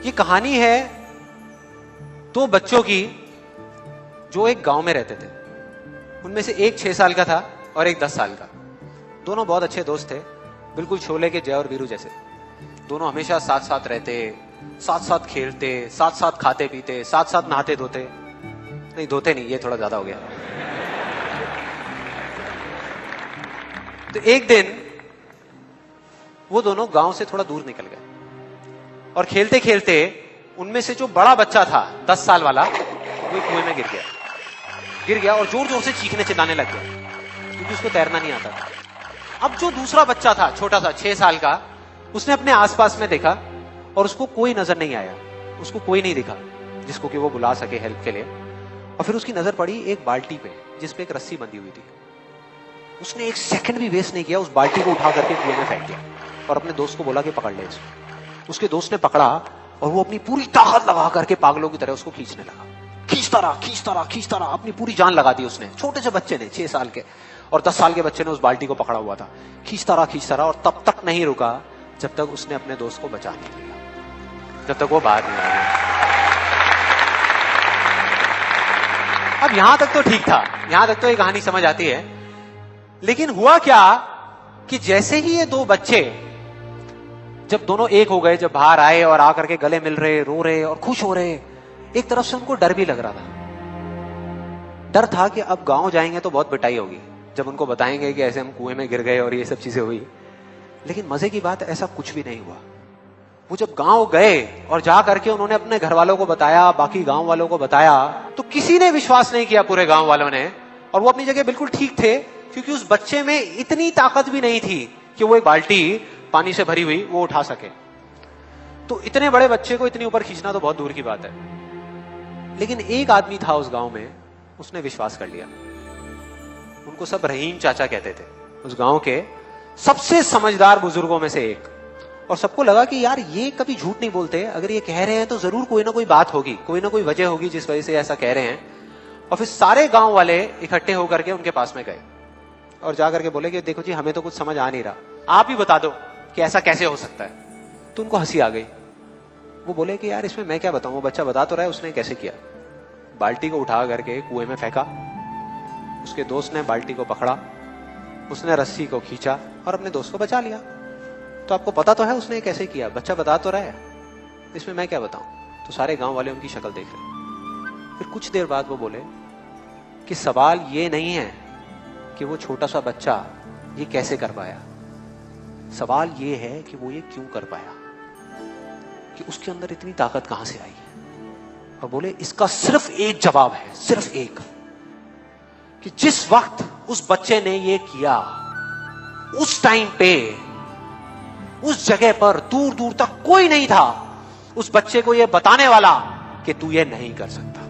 ये कहानी है दो बच्चों की जो एक गांव में रहते थे। उनमें से एक 6 साल का था और एक 10 साल का। दोनों बहुत अच्छे दोस्त थे, बिल्कुल शोले के जय और वीरू जैसे। दोनों हमेशा साथ साथ रहते, साथ साथ खेलते, साथ साथ खाते पीते, साथ साथ नहाते धोते। नहीं, धोते नहीं, ये थोड़ा ज्यादा हो गया। तो एक दिन वो दोनों गांव से थोड़ा दूर निकल गए और खेलते खेलते उनमें से जो बड़ा बच्चा था 10 साल वाला, वो कुएं में गिर गया और जोर जोर से चीखने चिल्लाने लग गया क्योंकि उसको तैरना नहीं आता था। अब जो दूसरा बच्चा था, छोटा सा 6 साल का, उसने अपने आसपास में देखा और उसको कोई नजर नहीं आया, उसको कोई नहीं दिखा जिसको कि वो बुला सके हेल्प के लिए। और फिर उसकी नजर पड़ी एक बाल्टी पे जिसपे एक रस्सी बंधी हुई थी। उसने एक सेकंड भी वेस्ट नहीं किया, उस बाल्टी को उठा करके कुएं में फेंक दिया और अपने दोस्त को बोला कि पकड़ ले इसको। उसके दोस्त ने पकड़ा और वो अपनी पूरी ताकत लगा करके पागलों की तरह उसको खींचने लगा। खींचता रहा, अपनी पूरी जान लगा दी उसने। छोटे से बच्चे ने, 6 साल के और 10 साल के बच्चे ने उस बाल्टी को पकड़ा हुआ था। खींचता रहा और तब तक नहीं रुका जब तक उसने अपने दोस्त को बचा नहीं लिया, जब तक वो बाहर नहीं आ गया। अब यहां तक तो ठीक था, यहां तक तो ये कहानी समझ आती है। लेकिन हुआ क्या कि जैसे ही ये दो बच्चे, जब दोनों एक हो गए, जब बाहर आए और आकर के गले मिल रहे, रो रहे और खुश हो रहे, एक तरफ से उनको डर भी लग रहा था। डर था कि अब गांव जाएंगे तो बहुत पिटाई होगी जब उनको बताएंगे कि ऐसे हम कुएं में गिर गए और ये सब चीजें हुई। लेकिन मजे की बात, ऐसा कुछ भी नहीं हुआ। वो जब गांव गए और जा करके उन्होंने अपने घर वालों को बताया, बाकी गांव वालों को बताया, तो किसी ने विश्वास नहीं किया, पूरे गांव वालों ने। और वो अपनी जगह बिल्कुल ठीक थे क्योंकि उस बच्चे में इतनी ताकत भी नहीं थी कि वो एक बाल्टी पानी से भरी हुई वो उठा सके। तो इतने बड़े बच्चे को इतनी ऊपर खींचना तो बहुत दूर की बात है। लेकिन एक आदमी था उस गांव में, उसने विश्वास कर लिया। उनको सब रहीम चाचा कहते थे, उस गांव के सबसे समझदार बुजुर्गों में से एक। और सबको लगा कि यार ये कभी झूठ नहीं बोलते, अगर ये कह रहे हैं तो जरूर कोई ना कोई बात होगी, कोई ना कोई वजह होगी जिस वजह से ऐसा कह रहे हैं। और फिर सारे गांव वाले इकट्ठे होकर के उनके पास में गए और जाकर के बोले कि देखो जी, हमें तो कुछ समझ आ नहीं रहा, आप ही बता दो कि ऐसा कैसे हो सकता है। तो उनको हंसी आ गई। वो बोले कि यार इसमें मैं क्या बताऊं, वो बच्चा बता तो रहा है उसने कैसे किया। बाल्टी को उठा करके कुएं में फेंका, उसके दोस्त ने बाल्टी को पकड़ा, उसने रस्सी को खींचा और अपने दोस्त को बचा लिया। तो आपको पता तो है उसने कैसे किया, बच्चा बता तो रहा है, इसमें मैं क्या बताऊं। तो सारे गांव वाले उनकी शक्ल देख रहे। फिर कुछ देर बाद वो बोले कि सवाल ये नहीं है कि वो छोटा सा बच्चा ये कैसे कर पाया, सवाल ये है कि वो ये क्यों कर पाया, कि उसके अंदर इतनी ताकत कहां से आई। और बोले इसका सिर्फ एक जवाब है, सिर्फ एक, कि जिस वक्त उस बच्चे ने ये किया, उस टाइम पे उस जगह पर दूर दूर तक कोई नहीं था उस बच्चे को ये बताने वाला कि तू ये नहीं कर सकता।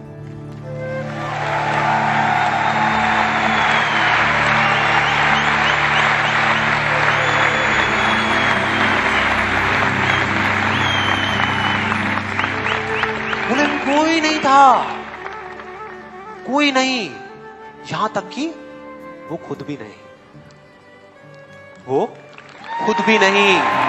बोले कोई नहीं था, कोई नहीं, यहां तक कि वो खुद भी नहीं, वो खुद भी नहीं।